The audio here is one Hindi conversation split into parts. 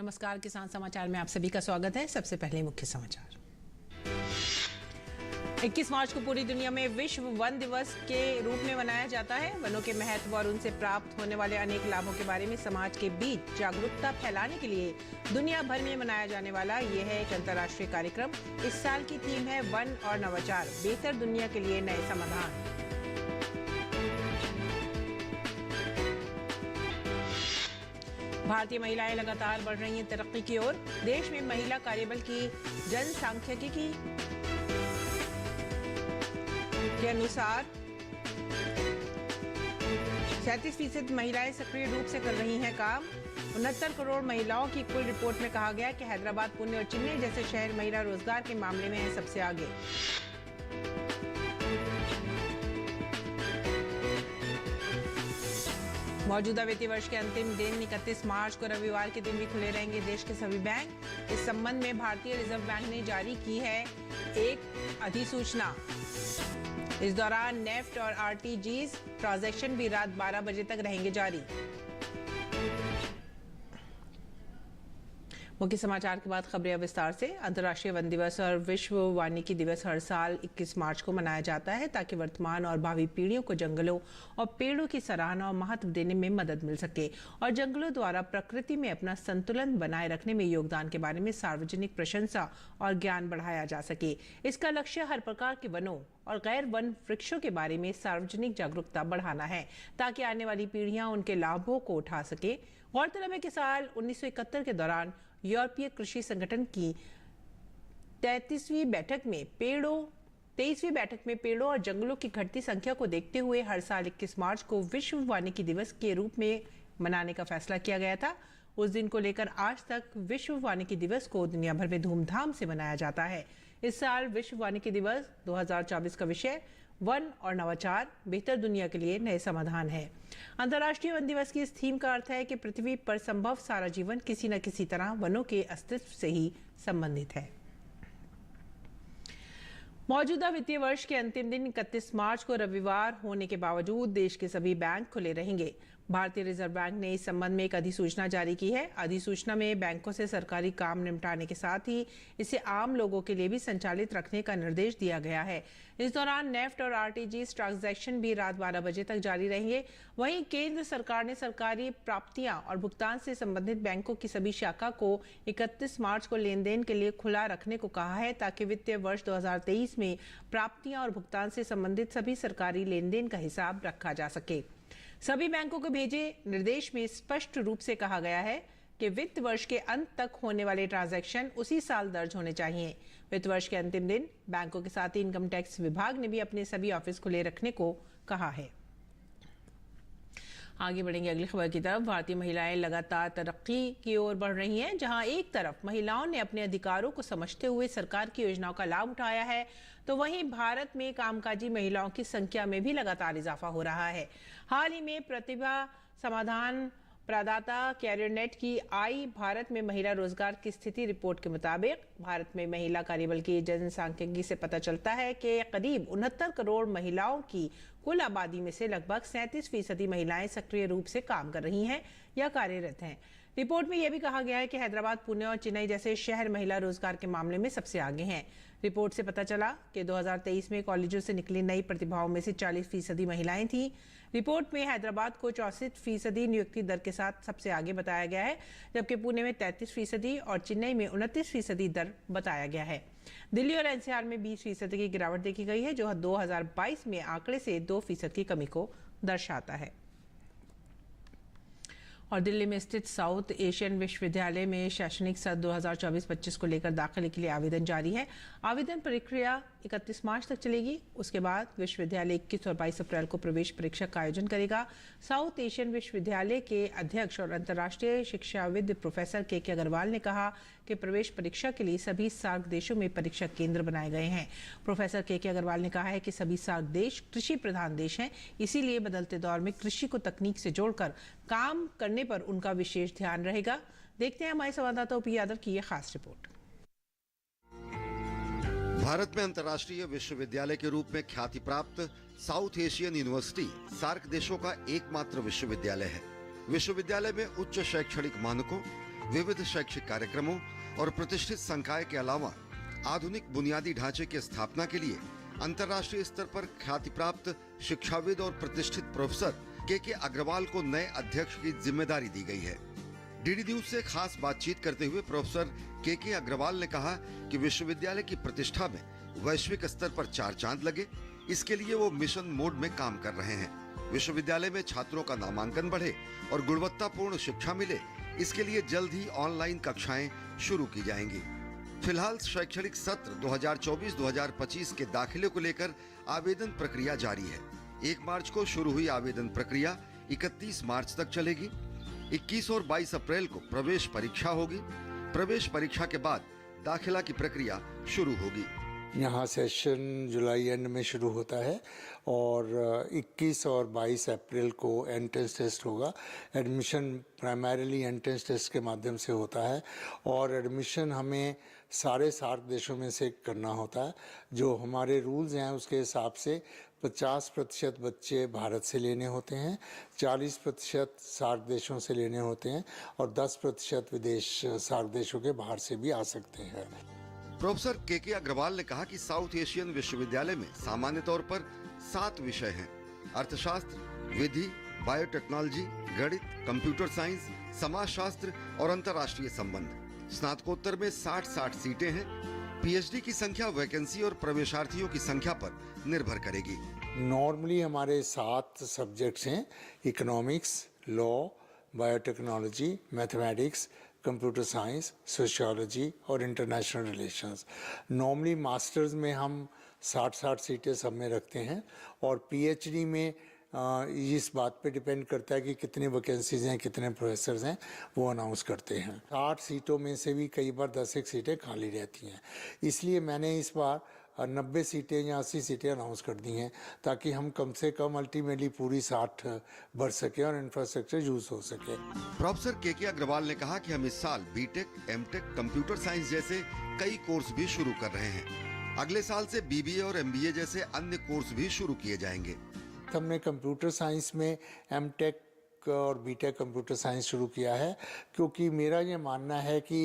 नमस्कार। किसान समाचार में आप सभी का स्वागत है। सबसे पहले मुख्य समाचार। 21 मार्च को पूरी दुनिया में विश्व वन दिवस के रूप में मनाया जाता है। वनों के महत्व और उनसे प्राप्त होने वाले अनेक लाभों के बारे में समाज के बीच जागरूकता फैलाने के लिए दुनिया भर में मनाया जाने वाला यह है एक अंतर्राष्ट्रीय कार्यक्रम। इस साल की थीम है वन और नवाचार, बेहतर दुनिया के लिए नए समाधान। भारतीय महिलाएं लगातार बढ़ रही हैं तरक्की की ओर। देश में महिला कार्यबल की जनसांख्यिकी के अनुसार 37% महिलाएं सक्रिय रूप से कर रही हैं काम। 69 करोड़ महिलाओं की कुल रिपोर्ट में कहा गया कि हैदराबाद, पुणे और चेन्नई जैसे शहर महिला रोजगार के मामले में हैं सबसे आगे। मौजूदा वित्तीय वर्ष के अंतिम दिन 31 मार्च को रविवार के दिन भी खुले रहेंगे देश के सभी बैंक। इस संबंध में भारतीय रिजर्व बैंक ने जारी की है एक अधिसूचना। इस दौरान नेफ्ट और आरटीजीएस ट्रांजैक्शन भी रात 12 बजे तक रहेंगे जारी। मुख्य समाचार के बाद खबरें विस्तार से। अंतर्राष्ट्रीय वन दिवस और विश्व वानिकी दिवस हर साल 21 मार्च को मनाया जाता है ताकि वर्तमान और भावी पीढ़ियों को जंगलों और पेड़ों की सराहना और महत्व देने में मदद मिल सके और जंगलों द्वारा प्रकृति में अपना संतुलन बनाए रखने में योगदान के बारे में सार्वजनिक प्रशंसा और ज्ञान बढ़ाया जा सके। इसका लक्ष्य हर प्रकार के वनों और गैर वन वृक्षों के बारे में सार्वजनिक जागरूकता बढ़ाना है ताकि आने वाली पीढ़ियां उनके लाभों को उठा सके। गौरतलब है कि साल 1971 के दौरान यूरोपीय कृषि संगठन की 23वीं बैठक में पेड़ों और जंगलों की घटती संख्या को देखते हुए हर साल 21 मार्च को विश्व वानिकी दिवस के रूप में मनाने का फैसला किया गया था। उस दिन को लेकर आज तक विश्व वानिकी दिवस को दुनिया भर में धूमधाम से मनाया जाता है। इस साल विश्व वानिकी दिवस 2024 का विषय वन और नवाचार, बेहतर दुनिया के लिए नए समाधान है। अंतर्राष्ट्रीय वन दिवस की इस थीम का अर्थ है कि पृथ्वी पर संभव सारा जीवन किसी न किसी तरह वनों के अस्तित्व से ही संबंधित है। मौजूदा वित्तीय वर्ष के अंतिम दिन 31 मार्च को रविवार होने के बावजूद देश के सभी बैंक खुले रहेंगे। भारतीय रिजर्व बैंक ने इस संबंध में एक अधिसूचना जारी की है। अधिसूचना में बैंकों से सरकारी काम निपटाने के साथ ही इसे आम लोगों के लिए भी संचालित रखने का निर्देश दिया गया है। इस दौरान नेफ्ट और आरटीजीएस ट्रांजैक्शन भी रात 12 बजे तक जारी रहेंगे। वहीं केंद्र सरकार ने सरकारी प्राप्तियां और भुगतान से संबंधित बैंकों की सभी शाखा को 31 मार्च को लेन देन के लिए खुला रखने को कहा है ताकि वित्तीय वर्ष 2023 में प्राप्तियां और भुगतान से संबंधित सभी सरकारी लेन देन का हिसाब रखा जा सके। सभी बैंकों को भेजे निर्देश में स्पष्ट रूप से कहा गया है कि वित्त वर्ष के अंत तक होने वाले ट्रांजैक्शन उसी साल दर्ज होने चाहिए। वित्त वर्ष के अंतिम दिन बैंकों के साथ ही इनकम टैक्स विभाग ने भी अपने सभी ऑफिस खुले रखने को कहा है। आगे बढ़ेंगे अगली खबर की तरफ। भारतीय महिलाएं लगातार तरक्की की ओर बढ़ रही हैं। जहां एक तरफ महिलाओं ने अपने अधिकारों को समझते हुए सरकार की योजनाओं का लाभ उठाया है, तो वहीं भारत में कामकाजी महिलाओं की संख्या में भी लगातार इजाफा हो रहा है। हाल ही में प्रतिभा समाधान प्रदाता कैरियरनेट की आई भारत में महिला रोजगार की स्थिति रिपोर्ट के मुताबिक भारत में महिला कार्यबल की जनसांख्यिकी से पता चलता है कि करीब 69 करोड़ महिलाओं की कुल आबादी में से लगभग 37% महिलाएं सक्रिय रूप से काम कर रही हैं या कार्यरत हैं। रिपोर्ट में यह भी कहा गया है कि हैदराबाद, पुणे और चेन्नई जैसे शहर महिला रोजगार के मामले में सबसे आगे हैं। रिपोर्ट से पता चला कि 2023 में कॉलेजों से निकली नई प्रतिभाओं में से 40% महिलाएं थीं। रिपोर्ट में हैदराबाद को 64% नियुक्ति दर के साथ सबसे आगे बताया गया है, जबकि पुणे में 33% और चेन्नई में 29% दर बताया गया है। दिल्ली और एनसीआर में 20% की गिरावट देखी गई है, जो 2022 में आंकड़े से 2% की कमी को दर्शाता है। और दिल्ली में स्थित साउथ एशियन विश्वविद्यालय में शैक्षणिक सत्र 2024-25 को लेकर दाखिले के लिए आवेदन जारी है। आवेदन प्रक्रिया 31 मार्च तक चलेगी। उसके बाद विश्वविद्यालय 21 और 22 अप्रैल को प्रवेश परीक्षा का आयोजन करेगा। साउथ एशियन विश्वविद्यालय के अध्यक्ष और अंतर्राष्ट्रीय शिक्षाविद प्रोफेसर के अग्रवाल ने कहा कि प्रवेश परीक्षा के लिए सभी सार्क देशों में परीक्षा केंद्र बनाए गए हैं। प्रोफेसर के अग्रवाल ने कहा है कि सभी सार्क देश कृषि प्रधान देश हैं, इसीलिए बदलते दौर में कृषि को तकनीक से जोड़कर काम करने पर उनका विशेष ध्यान रहेगा। देखते हैं हमारे संवाददाता ओपी यादव की यह खास रिपोर्ट। भारत में अंतर्राष्ट्रीय विश्वविद्यालय के रूप में ख्याति प्राप्त साउथ एशियन यूनिवर्सिटी सार्क देशों का एकमात्र विश्वविद्यालय है। विश्वविद्यालय में उच्च शैक्षणिक मानकों, विविध शैक्षिक कार्यक्रमों और प्रतिष्ठित संकाय के अलावा आधुनिक बुनियादी ढांचे की स्थापना के लिए अंतर्राष्ट्रीय स्तर पर ख्याति प्राप्त शिक्षाविद और प्रतिष्ठित प्रोफेसर के अग्रवाल को नए अध्यक्ष की जिम्मेदारी दी गई है। डीडी न्यूज से खास बातचीत करते हुए प्रोफेसर के अग्रवाल ने कहा कि विश्वविद्यालय की प्रतिष्ठा में वैश्विक स्तर पर 4 चांद लगे, इसके लिए वो मिशन मोड में काम कर रहे हैं। विश्वविद्यालय में छात्रों का नामांकन बढ़े और गुणवत्तापूर्ण शिक्षा मिले, इसके लिए जल्द ही ऑनलाइन कक्षाएं शुरू की जाएंगी। फिलहाल शैक्षणिक सत्र 2024-2025 के दाखिले को लेकर आवेदन प्रक्रिया जारी है। 1 मार्च को शुरू हुई आवेदन प्रक्रिया 31 मार्च तक चलेगी। 21 और 22 अप्रैल को प्रवेश परीक्षा होगी। प्रवेश परीक्षा के बाद दाखिला की प्रक्रिया शुरू होगी। यहाँ सेशन जुलाई एंड में शुरू होता है और 21 और 22 अप्रैल को एंट्रेंस टेस्ट होगा। एडमिशन प्राइमरीली एंट्रेंस टेस्ट के माध्यम से होता है और एडमिशन हमें सारे सार्क देशों में से करना होता है। जो हमारे रूल्स हैं उसके हिसाब से 50% बच्चे भारत से लेने होते हैं, 40% सार्क देशों से लेने होते हैं और 10% विदेश सार्क देशों के बाहर से भी आ सकते हैं। प्रोफेसर के अग्रवाल ने कहा कि साउथ एशियन विश्वविद्यालय में सामान्य तौर पर 7 विषय हैं: अर्थशास्त्र, विधि, बायोटेक्नोलॉजी, गणित, कंप्यूटर साइंस, समाजशास्त्र और अंतर्राष्ट्रीय संबंध। स्नातकोत्तर में 60 सीटें हैं। पीएचडी की संख्या वैकेंसी और प्रवेशार्थियों की संख्या पर निर्भर करेगी। नॉर्मली हमारे 7 सब्जेक्ट्स हैं: economics, law, biotechnology, mathematics, computer science, sociology और इंटरनेशनल रिलेशंस। नॉर्मली मास्टर्स में हम 60 सीटें सब में रखते हैं और पीएचडी में इस बात पे डिपेंड करता है कि कितने वैकेंसीज हैं, कितने प्रोफेसर्स हैं, वो अनाउंस करते हैं। 8 सीटों में से भी कई बार 10 सीटें खाली रहती हैं, इसलिए मैंने इस बार 90 सीटें या 80 सीटें अनाउंस कर दी हैं ताकि हम कम से कम अल्टीमेटली पूरी 60 भर सके और इंफ्रास्ट्रक्चर यूज हो सके। प्रोफेसर के अग्रवाल ने कहा कि हम इस साल बीटेक, एमटेक, कंप्यूटर साइंस जैसे कई कोर्स भी शुरू कर रहे हैं। अगले साल से बीबीए और एमबीए जैसे अन्य कोर्स भी शुरू किए जाएंगे। हमने कंप्यूटर साइंस में एमटेक और बीटेक कंप्यूटर साइंस शुरू किया है क्योंकि मेरा ये मानना है कि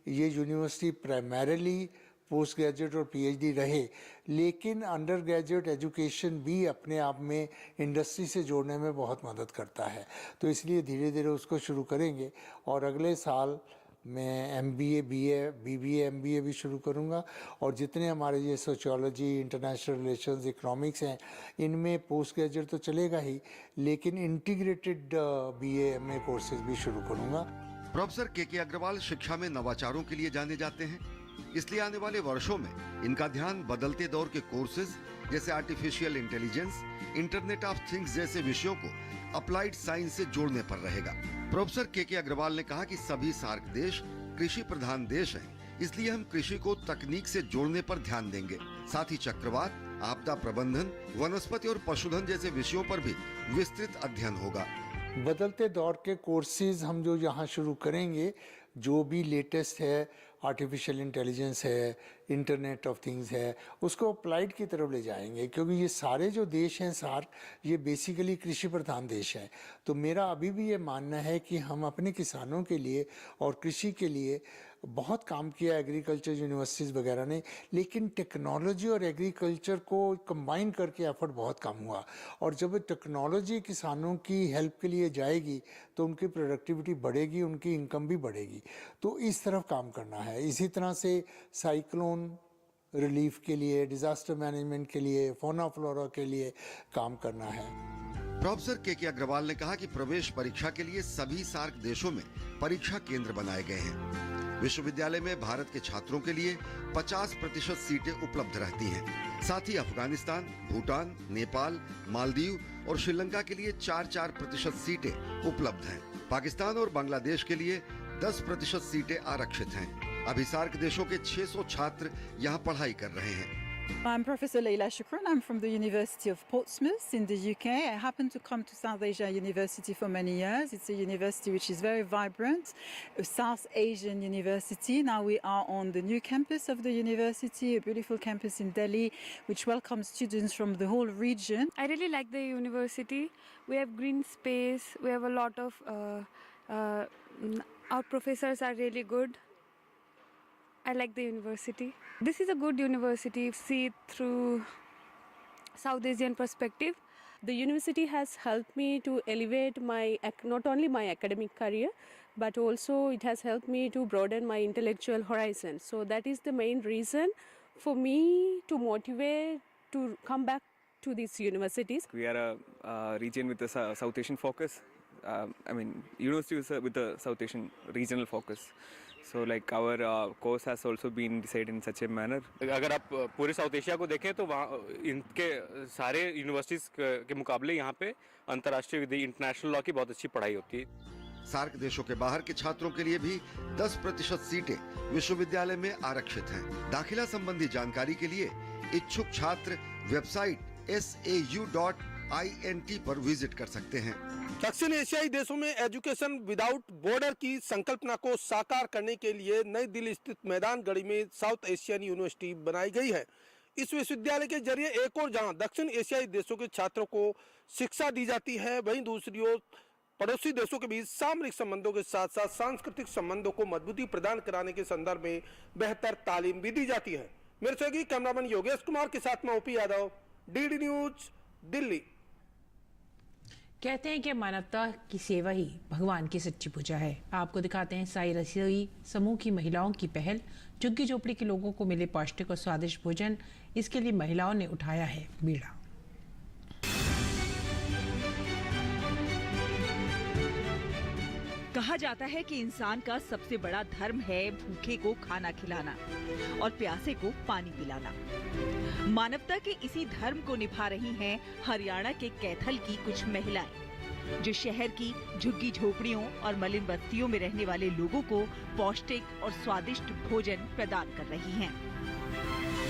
ये यूनिवर्सिटी प्राइमरीली पोस्ट ग्रेजुएट और पीएचडी रहे, लेकिन अंडर ग्रेजुएट एजुकेशन भी अपने आप में इंडस्ट्री से जोड़ने में बहुत मदद करता है। तो इसलिए धीरे धीरे उसको शुरू करेंगे और अगले साल मैं एमबीए, बीबीए, एमबीए भी शुरू करूंगा और जितने हमारे ये सोशियोलॉजी, इंटरनेशनल रिलेशंस, इकोनॉमिक्स हैं, इनमें पोस्ट ग्रेजुएट तो चलेगा ही, लेकिन इंटीग्रेटेड बीए एमए कोर्सेज भी शुरू करूंगा। प्रोफेसर के अग्रवाल शिक्षा में नवाचारों के लिए जाने जाते हैं, इसलिए आने वाले वर्षों में इनका ध्यान बदलते दौर के कोर्सेज जैसे artificial intelligence, internet of things जैसे विषयों को अप्लाइड साइंस से जोड़ने पर रहेगा। प्रोफेसर के अग्रवाल ने कहा कि सभी सार्क देश कृषि प्रधान देश हैं, इसलिए हम कृषि को तकनीक से जोड़ने पर ध्यान देंगे। साथ ही चक्रवात, आपदा प्रबंधन, वनस्पति और पशुधन जैसे विषयों पर भी विस्तृत अध्ययन होगा। बदलते दौर के कोर्सेज हम जो यहाँ शुरू करेंगे, जो भी लेटेस्ट है, आर्टिफिशियल इंटेलिजेंस है, इंटरनेट ऑफ थिंग्स है, उसको अप्लाइड की तरफ ले जाएंगे क्योंकि ये सारे जो देश हैं सार्क, ये बेसिकली कृषि प्रधान देश हैं। तो मेरा अभी भी ये मानना है कि हम अपने किसानों के लिए और कृषि के लिए बहुत काम किया एग्रीकल्चर यूनिवर्सिटीज़ वगैरह ने, लेकिन टेक्नोलॉजी और एग्रीकल्चर को कंबाइन करके एफर्ट बहुत कम हुआ। और जब टेक्नोलॉजी किसानों की हेल्प के लिए जाएगी तो उनकी प्रोडक्टिविटी बढ़ेगी, उनकी इनकम भी बढ़ेगी। तो इस तरफ काम करना है। इसी तरह से साइक्लोन रिलीफ के लिए, डिजास्टर मैनेजमेंट के लिए, फौना फ्लोरा के लिए काम करना है। प्रोफेसर के अग्रवाल ने कहा कि प्रवेश परीक्षा के लिए सभी सार्क देशों में परीक्षा केंद्र बनाए गए हैं। विश्वविद्यालय में भारत के छात्रों के लिए 50% सीटें उपलब्ध रहती हैं। साथ ही अफगानिस्तान, भूटान, नेपाल, मालदीव और श्रीलंका के लिए 4% सीटें उपलब्ध हैं। पाकिस्तान और बांग्लादेश के लिए 10% सीटें आरक्षित हैं। अभी सार्क देशों के 600 छात्र यहाँ पढ़ाई कर रहे हैं। I'm Professor Leila Shukran. I'm from the University of Portsmouth in the UK. I happen to come to South Asia University for many years. It's a university which is very vibrant, a South Asian university. Now we are on the new campus of the university, a beautiful campus in Delhi, which welcomes students from the whole region. I really like the university. We have green space. We have a lot of Our professors are really good. I like the university. This is a good university. See it through South Asian perspective. The university has helped me to elevate my not only my academic career, but also it has helped me to broaden my intellectual horizon. So that is the main reason for me to motivate to come back to these universities. We are a region with a South Asian focus. University is with a South Asian regional focus. So like our course has also been decided in such a manner. अगर आप पूरे साउथ एशिया को देखें तो वहाँ इनके सारे यूनिवर्सिटीज़ के मुकाबले यहाँ पे अंतर्राष्ट्रीय विधि इंटरनेशनल लॉ की बहुत अच्छी पढ़ाई होती है। सार्क देशों के बाहर के छात्रों के लिए भी 10% सीटें विश्वविद्यालय में आरक्षित हैं। दाखिला संबंधी जानकारी के लिए इच्छुक छात्र वेबसाइट sau.int पर विजिट कर सकते हैं। दक्षिण एशियाई देशों में एजुकेशन विदाउट बॉर्डर की संकल्पना को साकार करने के लिए नई दिल्ली स्थित मैदान गढ़ी में साउथ एशियन यूनिवर्सिटी बनाई गई है। इस विश्वविद्यालय के जरिए एक और जहां दक्षिण एशियाई देशों के छात्रों को शिक्षा दी जाती है, वहीं दूसरी ओर पड़ोसी देशों के बीच सामरिक संबंधों के साथ साथ सांस्कृतिक संबंधों को मजबूती प्रदान कराने के संदर्भ में बेहतर तालीम भी दी जाती है। मेरे सहयोगी कैमरामैन योगेश कुमार के साथ मैं OP Yadav, DD news, Delhi. कहते हैं कि मानवता की सेवा ही भगवान की सच्ची पूजा है। आपको दिखाते हैं साई रसोई समूह की महिलाओं की पहल। झुग्गी झोपड़ी के लोगों को मिले पौष्टिक और स्वादिष्ट भोजन, इसके लिए महिलाओं ने उठाया है बीड़ा। कहा जाता है कि इंसान का सबसे बड़ा धर्म है भूखे को खाना खिलाना और प्यासे को पानी पिलाना। मानवता के इसी धर्म को निभा रही हैं हरियाणा के कैथल की कुछ महिलाएं, जो शहर की झुग्गी झोपड़ियों और मलिन बस्तियों में रहने वाले लोगों को पौष्टिक और स्वादिष्ट भोजन प्रदान कर रही हैं।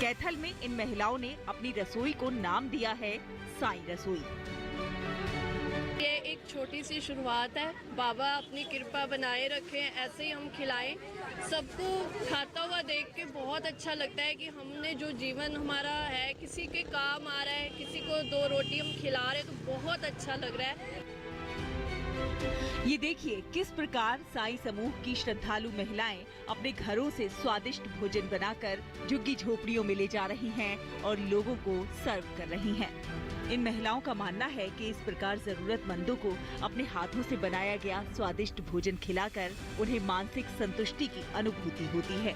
कैथल में इन महिलाओं ने अपनी रसोई को नाम दिया है साई रसोई। ये एक छोटी सी शुरुआत है। बाबा अपनी कृपा बनाए रखें, ऐसे ही हम खिलाएं। सबको खाता हुआ देख के बहुत अच्छा लगता है कि हमने जो जीवन हमारा है किसी के काम आ रहा है, किसी को 2 रोटी हम खिला रहे हैं, तो बहुत अच्छा लग रहा है। ये देखिए किस प्रकार साई समूह की श्रद्धालु महिलाएं अपने घरों से स्वादिष्ट भोजन बनाकर झुग्गी झोपड़ियों में ले जा रही हैं और लोगों को सर्व कर रही हैं। इन महिलाओं का मानना है कि इस प्रकार जरूरतमंदों को अपने हाथों से बनाया गया स्वादिष्ट भोजन खिलाकर उन्हें मानसिक संतुष्टि की अनुभूति होती है।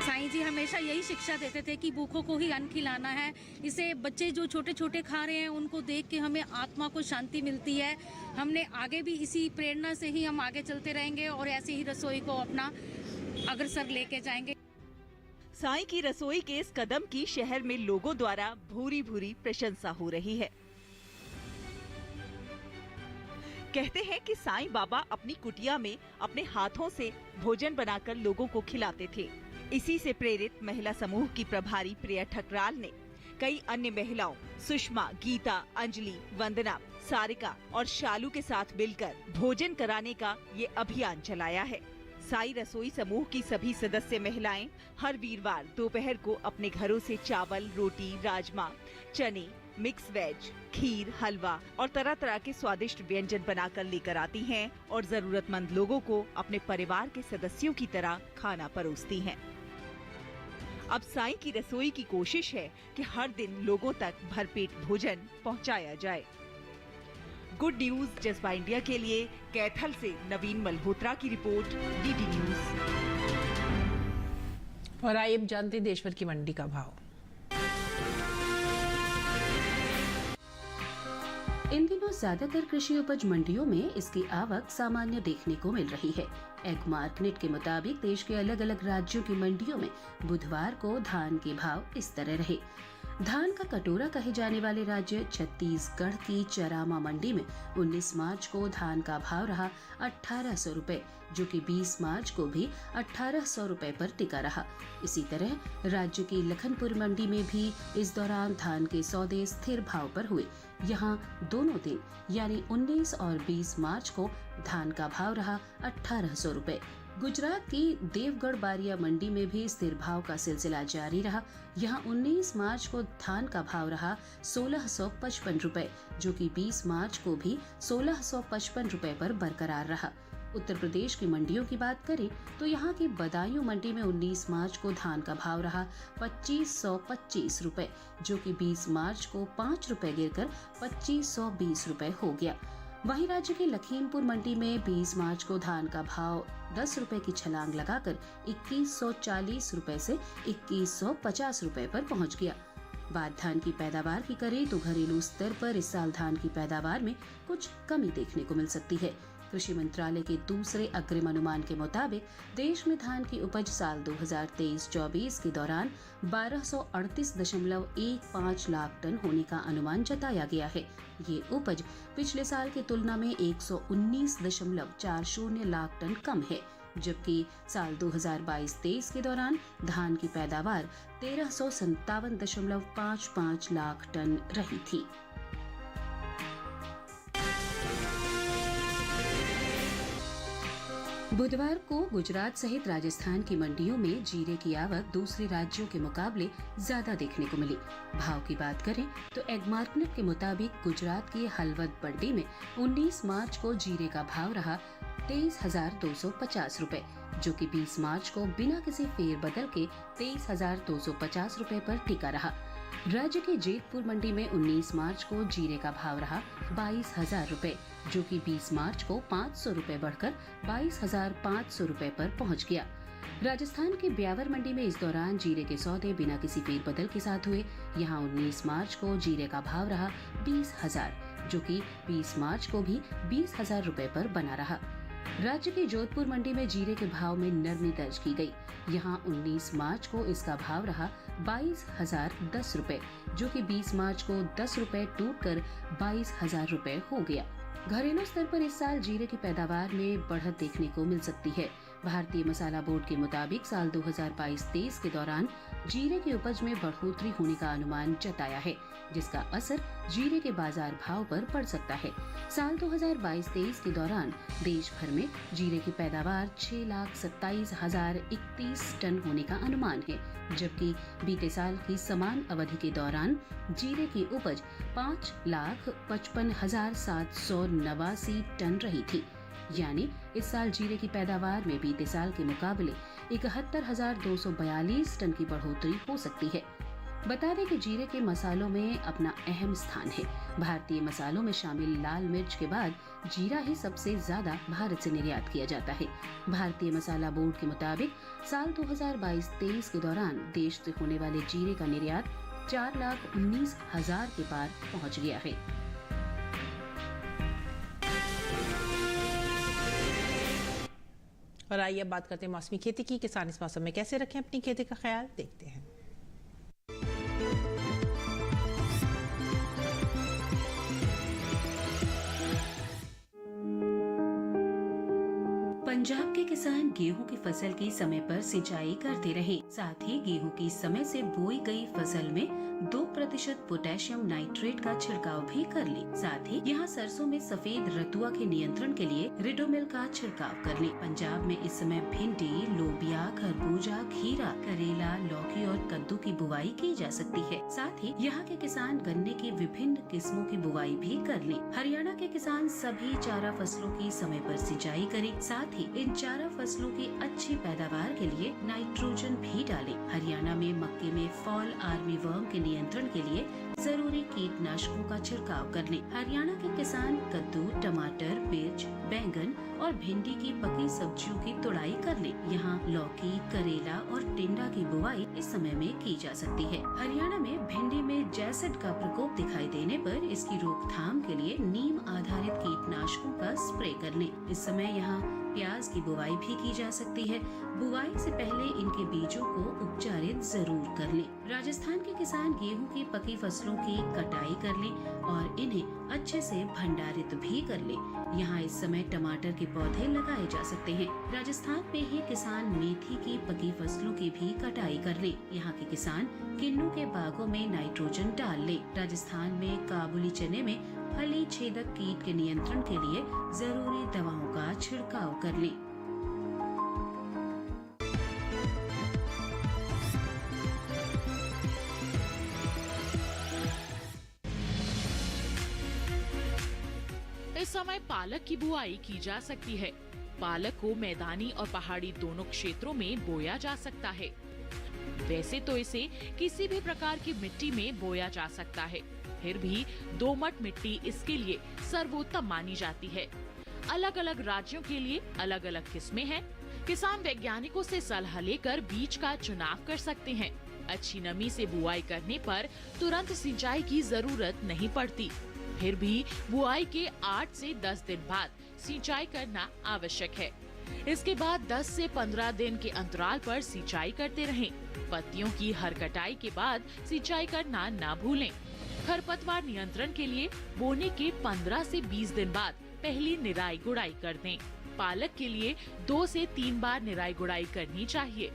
साईं जी हमेशा यही शिक्षा देते थे कि भूखों को ही अन्न खिलाना है। इसे बच्चे जो छोटे छोटे खा रहे हैं उनको देख के हमें आत्मा को शांति मिलती है। हमने आगे भी इसी प्रेरणा से ही हम आगे चलते रहेंगे और ऐसे ही रसोई को अपना अग्रसर लेके जाएंगे। साईं की रसोई के इस कदम की शहर में लोगों द्वारा भूरी भूरी प्रशंसा हो रही है। कहते हैं कि साईं बाबा अपनी कुटिया में अपने हाथों से भोजन बनाकर लोगों को खिलाते थे। इसी से प्रेरित महिला समूह की प्रभारी प्रिया ठकराल ने कई अन्य महिलाओं सुषमा, गीता, अंजलि, वंदना, सारिका और शालू के साथ मिलकर भोजन कराने का ये अभियान चलाया है। साई रसोई समूह की सभी सदस्य महिलाएं हर वीरवार दोपहर को अपने घरों से चावल, रोटी, राजमा, चने, मिक्स वेज, खीर, हलवा और तरह तरह के स्वादिष्ट व्यंजन बनाकर लेकर आती हैं और जरूरतमंद लोगों को अपने परिवार के सदस्यों की तरह खाना परोसती हैं। अब साईं की रसोई की कोशिश है कि हर दिन लोगों तक भरपेट भोजन पहुंचाया जाए। गुड न्यूज जज्बा इंडिया के लिए कैथल से नवीन मल्होत्रा की रिपोर्ट, डीडी न्यूज। और आइए अब जानते हैं देश भर की मंडी का भाव। इन दिनों ज्यादातर कृषि उपज मंडियों में इसकी आवक सामान्य देखने को मिल रही है। एग मार्केट के मुताबिक देश के अलग अलग राज्यों की मंडियों में बुधवार को धान के भाव इस तरह रहे। धान का कटोरा कहे जाने वाले राज्य छत्तीसगढ़ की चरामा मंडी में 19 मार्च को धान का भाव रहा 1800 रुपए, जो कि 20 मार्च को भी 1800 रुपए पर टिका रहा। इसी तरह राज्य की लखनपुर मंडी में भी इस दौरान धान के सौदे स्थिर भाव पर हुए। यहाँ दोनों दिन यानी 19 और 20 मार्च को धान का भाव रहा 1800 रुपए। गुजरात की देवगढ़ बारिया मंडी में भी स्थिर भाव का सिलसिला जारी रहा। यहाँ 19 मार्च को धान का भाव रहा 1655 रुपए, जो कि 20 मार्च को भी 1655 रुपए पर बरकरार रहा। उत्तर प्रदेश की मंडियों की बात करें तो यहाँ की बदायूं मंडी में 19 मार्च को धान का भाव रहा 2525 रुपए, जो कि 20 मार्च को 5 रुपए गिरकर 2520 रुपए हो गया। वहीं राज्य के लखीमपुर मंडी में 20 मार्च को धान का भाव 10 रुपए की छलांग लगाकर 2140 रुपए से 2150 रुपए पर पहुंच गया। बात धान की पैदावार की करें तो घरेलू स्तर पर इस साल धान की पैदावार में कुछ कमी देखने को मिल सकती है। कृषि मंत्रालय के दूसरे अग्रिम अनुमान के मुताबिक देश में धान की उपज साल 2023-24 के दौरान 1238.15 लाख टन होने का अनुमान जताया गया है। ये उपज पिछले साल की तुलना में 119.40 लाख टन कम है, जबकि साल 2022-23 के दौरान धान की पैदावार 1357.55 लाख टन रही थी। बुधवार को गुजरात सहित राजस्थान की मंडियों में जीरे की आवक दूसरे राज्यों के मुकाबले ज्यादा देखने को मिली। भाव की बात करें तो एगमार्कनेट के मुताबिक गुजरात की हलवद मंडी में 19 मार्च को जीरे का भाव रहा 23,250 रुपए, जो कि 20 मार्च को बिना किसी फेरबदल के 23,250 रुपए पर टिका रहा। राज्य के जेतपुर मंडी में 19 मार्च को जीरे का भाव रहा 22,000 रुपए, जो कि 20 मार्च को 500 रुपए बढ़कर 22,500 रुपए पर पहुंच गया। राजस्थान के ब्यावर मंडी में इस दौरान जीरे के सौदे बिना किसी फेरबदल के साथ हुए। यहाँ 19 मार्च को जीरे का भाव रहा 20,000, जो कि 20 मार्च को भी 20,000 रुपए पर बना रहा। राज्य के जोधपुर मंडी में जीरे के भाव में नरमी दर्ज की गई। यहाँ 19 मार्च को इसका भाव रहा 22,010 रुपए, जो कि 20 मार्च को 10 रुपए टूटकर 22,000 रुपए हो गया। घरेलू स्तर पर इस साल जीरे की पैदावार में बढ़त देखने को मिल सकती है। भारतीय मसाला बोर्ड के मुताबिक साल 2022-23 के दौरान जीरे की उपज में बढ़ोतरी होने का अनुमान जताया है, जिसका असर जीरे के बाजार भाव पर पड़ सकता है। साल 2022-23 के दौरान देश भर में जीरे की पैदावार 6,27,031 टन होने का अनुमान है, जबकि बीते साल की समान अवधि के दौरान जीरे की उपज 5,55,789 टन रही थी। यानी इस साल जीरे की पैदावार में बीते साल के मुकाबले 71,242 टन की बढ़ोतरी हो सकती है। बता दें कि जीरे के मसालों में अपना अहम स्थान है। भारतीय मसालों में शामिल लाल मिर्च के बाद जीरा ही सबसे ज्यादा भारत से निर्यात किया जाता है। भारतीय मसाला बोर्ड के मुताबिक साल 2022-23 के दौरान देश से होने वाले जीरे का निर्यात 4,19,000 के पार पहुंच गया है। और आइए अब बात करते हैं मौसमी खेती की। किसान इस मौसम में कैसे रखें अपनी खेती का ख्याल, देखते हैं। पंजाब के किसान गेहूं की फसल की समय पर सिंचाई करते रहे, साथ ही गेहूं की समय से बोई गई फसल में 2% पोटेशियम नाइट्रेट का छिड़काव भी कर ले। साथ ही यहाँ सरसों में सफेद रतुआ के नियंत्रण के लिए रिडोमिल का छिड़काव कर ले। पंजाब में इस समय भिंडी, लोबिया, खरबूजा, खीरा, करेला, लौकी और कद्दू की बुवाई की जा सकती है। साथ ही यहाँ के किसान गन्ने की विभिन्न किस्मों की बुवाई भी कर ले। हरियाणा के किसान सभी चारा फसलों की समय पर सिंचाई करें, साथ ही इन चारा फसलों की अच्छी पैदावार के लिए नाइट्रोजन भी डालें। हरियाणा में मक्के में फॉल आर्मी वर्म के नियंत्रण के लिए जरूरी कीटनाशकों का छिड़काव कर लें। हरियाणा के किसान कद्दू, टमाटर, मिर्च, बैंगन और भिंडी की पकी सब्जियों की तुड़ाई कर लें। यहाँ लौकी, करेला और टिंडा की बुवाई इस समय में की जा सकती है। हरियाणा में भिंडी में जैसिड का प्रकोप दिखाई देने पर इसकी रोकथाम के लिए नीम आधारित कीटनाशकों का स्प्रे कर लें। इस समय यहाँ प्याज की बुवाई भी की जा सकती है। बुवाई से पहले इनके बीजों को उपचारित जरूर कर लें। राजस्थान के किसान गेहूं की पकी फसलों की कटाई कर लें और इन्हें अच्छे से भंडारित भी कर लें। यहाँ इस समय टमाटर के पौधे लगाए जा सकते हैं। राजस्थान में ही किसान मेथी की पकी फसलों की भी कटाई कर लें। यहाँ के किसान किन्नू के बागों में नाइट्रोजन डाल लें। राजस्थान में काबुली चने में फली छेदक कीट के नियंत्रण के लिए जरूरी दवाओं का छिड़काव कर लें। इस समय पालक की बुआई की जा सकती है। पालक को मैदानी और पहाड़ी दोनों क्षेत्रों में बोया जा सकता है। वैसे तो इसे किसी भी प्रकार की मिट्टी में बोया जा सकता है, फिर भी दोमट मिट्टी इसके लिए सर्वोत्तम मानी जाती है। अलग अलग राज्यों के लिए अलग अलग किस्में हैं। किसान वैज्ञानिकों से सलाह लेकर बीज का चुनाव कर सकते हैं। अच्छी नमी से बुआई करने पर तुरंत सिंचाई की जरूरत नहीं पड़ती, फिर भी बुआई के 8 से 10 दिन बाद सिंचाई करना आवश्यक है। इसके बाद 10 से 15 दिन के अंतराल पर सिंचाई करते रहें। पत्तियों की हर कटाई के बाद सिंचाई करना ना भूलें। खरपतवार नियंत्रण के लिए बोने के 15 से 20 दिन बाद पहली निराई गुड़ाई कर दें। पालक के लिए 2 से 3 बार निराई गुड़ाई करनी चाहिए।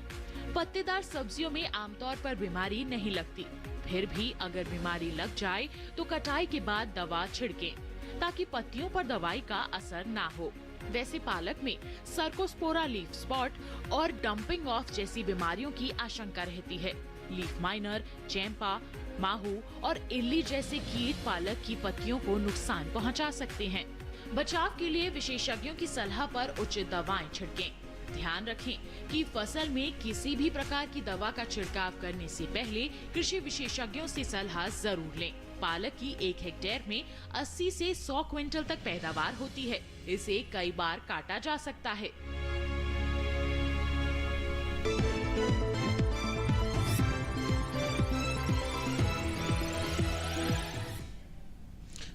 पत्तेदार सब्जियों में आमतौर पर बीमारी नहीं लगती, फिर भी अगर बीमारी लग जाए तो कटाई के बाद दवा छिड़कें ताकि पत्तियों पर दवाई का असर ना हो। वैसे पालक में सर्कोस्पोरा लीफ स्पॉट और डंपिंग ऑफ जैसी बीमारियों की आशंका रहती है। लीफ माइनर, चैंपा, माहू और इल्ली जैसे कीट पालक की पत्तियों को नुकसान पहुंचा सकते हैं। बचाव के लिए विशेषज्ञों की सलाह पर उचित दवाएं छिड़कें। ध्यान रखें कि फसल में किसी भी प्रकार की दवा का छिड़काव करने से पहले कृषि विशेषज्ञों से सलाह जरूर लें। पालक की 1 हेक्टेयर में 80 से 100 क्विंटल तक पैदावार होती है। इसे कई बार काटा जा सकता है।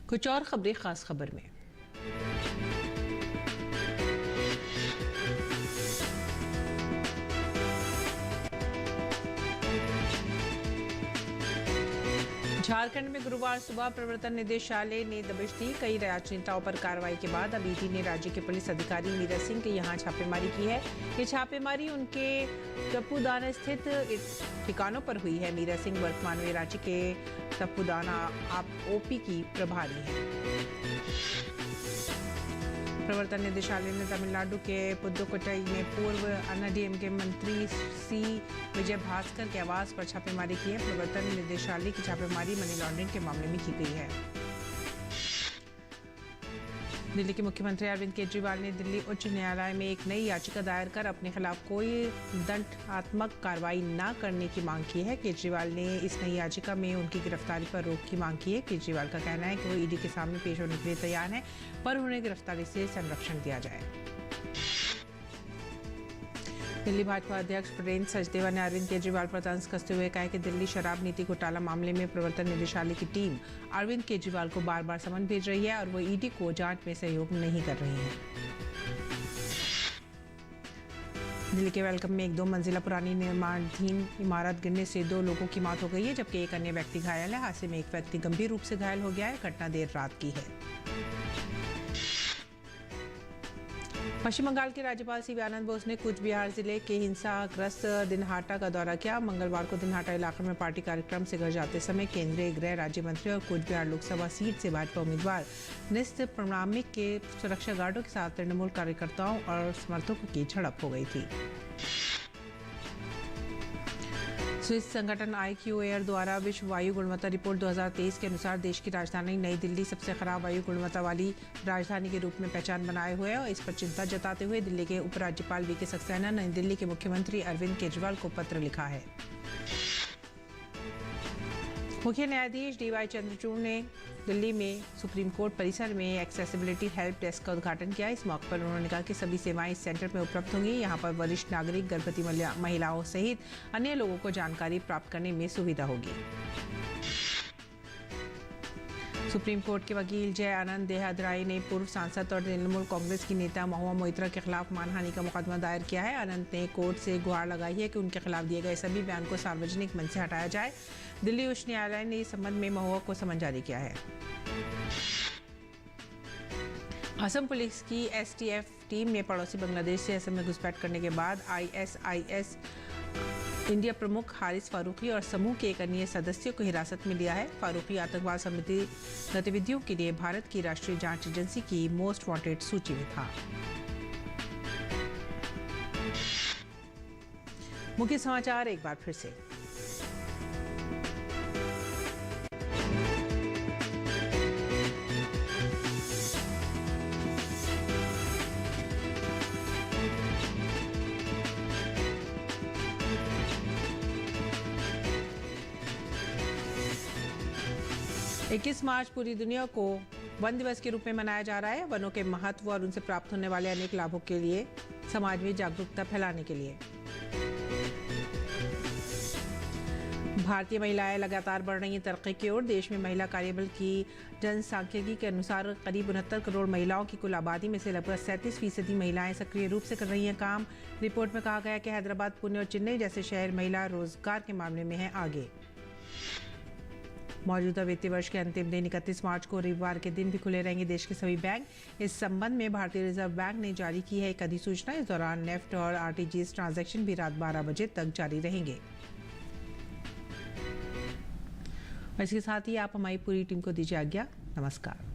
कुछ और खबरें खास खबर में। झारखंड में गुरुवार सुबह प्रवर्तन निदेशालय ने दबिश दी। कई राजनेताओं पर कार्रवाई के बाद अब ईडी ने राज्य के पुलिस अधिकारी मीरा सिंह के यहां छापेमारी की है। ये छापेमारी उनके तप्पुदाना स्थित ठिकानों पर हुई है। मीरा सिंह वर्तमान में राज्य के तप्पुदाना ओपी की प्रभारी है। प्रवर्तन निदेशालय ने तमिलनाडु के पुदुकोट्टई में पूर्व अन्नाडीएमके मंत्री सी विजय भास्कर के आवास पर छापेमारी की है। प्रवर्तन निदेशालय की छापेमारी मनी लॉन्ड्रिंग के मामले में की गई है। दिल्ली के मुख्यमंत्री अरविंद केजरीवाल ने दिल्ली उच्च न्यायालय में एक नई याचिका दायर कर अपने खिलाफ कोई दंडात्मक कार्रवाई न करने की मांग की है। केजरीवाल ने इस नई याचिका में उनकी गिरफ्तारी पर रोक की मांग की है। केजरीवाल का कहना है कि वो ईडी के सामने पेश होने के लिए तैयार हैं, पर उन्हें गिरफ्तारी से संरक्षण दिया जाए। दिल्ली भाजपा अध्यक्ष प्रेम सचदेवा ने अरविंद केजरीवाल पर तंज कसते हुए कहा कि दिल्ली शराब नीति घोटाला मामले में प्रवर्तन निदेशालय की टीम अरविंद केजरीवाल को बार बार समन भेज रही है और वो ईडी को जांच में सहयोग नहीं कर रही है। दिल्ली के वेलकम में एक 2 मंजिला पुरानी निर्माणाधीन इमारत गिरने से 2 लोगों की मौत हो गई है, जबकि एक अन्य व्यक्ति घायल है। हादसे में एक व्यक्ति गंभीर रूप से घायल हो गया है। घटना देर रात की है। पश्चिम बंगाल के राज्यपाल सीवी आनंद बोस ने कूच बिहार जिले के हिंसाग्रस्त दिनहाटा का दौरा किया। मंगलवार को दिनहाटा इलाके में पार्टी कार्यक्रम से घर जाते समय केंद्रीय गृह राज्य मंत्री और कूच बिहार लोकसभा सीट से भाजपा उम्मीदवार निस्त प्रणामिक के सुरक्षा गार्डों के साथ तृणमूल कार्यकर्ताओं और समर्थकों की झड़प हो गई थी। स्विस संगठन IQAir द्वारा विश्व वायु गुणवत्ता रिपोर्ट 2023 के अनुसार देश की राजधानी नई दिल्ली सबसे खराब वायु गुणवत्ता वाली राजधानी के रूप में पहचान बनाए हुए है और इस पर चिंता जताते हुए दिल्ली के उपराज्यपाल VK सक्सेना ने दिल्ली के मुख्यमंत्री अरविंद केजरीवाल को पत्र लिखा है। मुख्य न्यायाधीश DY चंद्रचूड़ ने दिल्ली में सुप्रीम कोर्ट परिसर में एक्सेसिबिलिटी हेल्प डेस्क का उद्घाटन किया। इस मौके पर उन्होंने कहा कि सभी सेवाएं इस सेंटर में उपलब्ध होंगी। यहां पर वरिष्ठ नागरिक, गर्भवती महिलाओं सहित अन्य लोगों को जानकारी प्राप्त करने में सुविधा होगी। सुप्रीम कोर्ट के वकील जय आनंद देहादराई ने पूर्व सांसद और तृणमूल कांग्रेस की नेता महुआ मोइत्रा के खिलाफ मानहानि का मुकदमा दायर किया है। आनंद ने कोर्ट से गुहार लगाई है कि उनके खिलाफ दिए गए सभी बयान को सार्वजनिक मंच से हटाया जाए। दिल्ली उच्च न्यायालय ने इस संबंध में महुआ को समन जारी किया है। असम पुलिस की STF टीम ने पड़ोसी बांग्लादेश से असम में घुसपैठ करने के बाद ISIS इंडिया प्रमुख हारिस फारूकी और समूह के एक अन्य सदस्यों को हिरासत में लिया है। फारूकी आतंकवाद संबंधी गतिविधियों के लिए भारत की राष्ट्रीय जांच एजेंसी की मोस्ट वांटेड सूची में था। मुख्य समाचार एक बार फिर से। 21 मार्च पूरी दुनिया को वन दिवस के रूप में मनाया जा रहा है। वनों के महत्व और उनसे प्राप्त होने वाले अनेक लाभों के लिए समाज में जागरूकता फैलाने के लिए। भारतीय महिलाएं लगातार बढ़ रही हैं तरक्की की ओर। देश में महिला कार्यबल की जनसांख्यिकी के अनुसार करीब 69 करोड़ महिलाओं की कुल आबादी में से लगभग 37% महिलाएं सक्रिय रूप से कर रही हैं काम। रिपोर्ट में कहा गया कि हैदराबाद, पुणे और चेन्नई जैसे शहर महिला रोजगार के मामले में हैं आगे। मौजूदा वित्तीय वर्ष के अंतिम दिन 31 मार्च को रविवार के दिन भी खुले रहेंगे देश के सभी बैंक। इस संबंध में भारतीय रिजर्व बैंक ने जारी की है एक अधिसूचना। इस दौरान नेफ्ट और आरटीजीएस ट्रांजैक्शन भी रात 12 बजे तक जारी रहेंगे। और इसके साथ ही आप हमारी पूरी टीम को दीजिए आज्ञा। नमस्कार।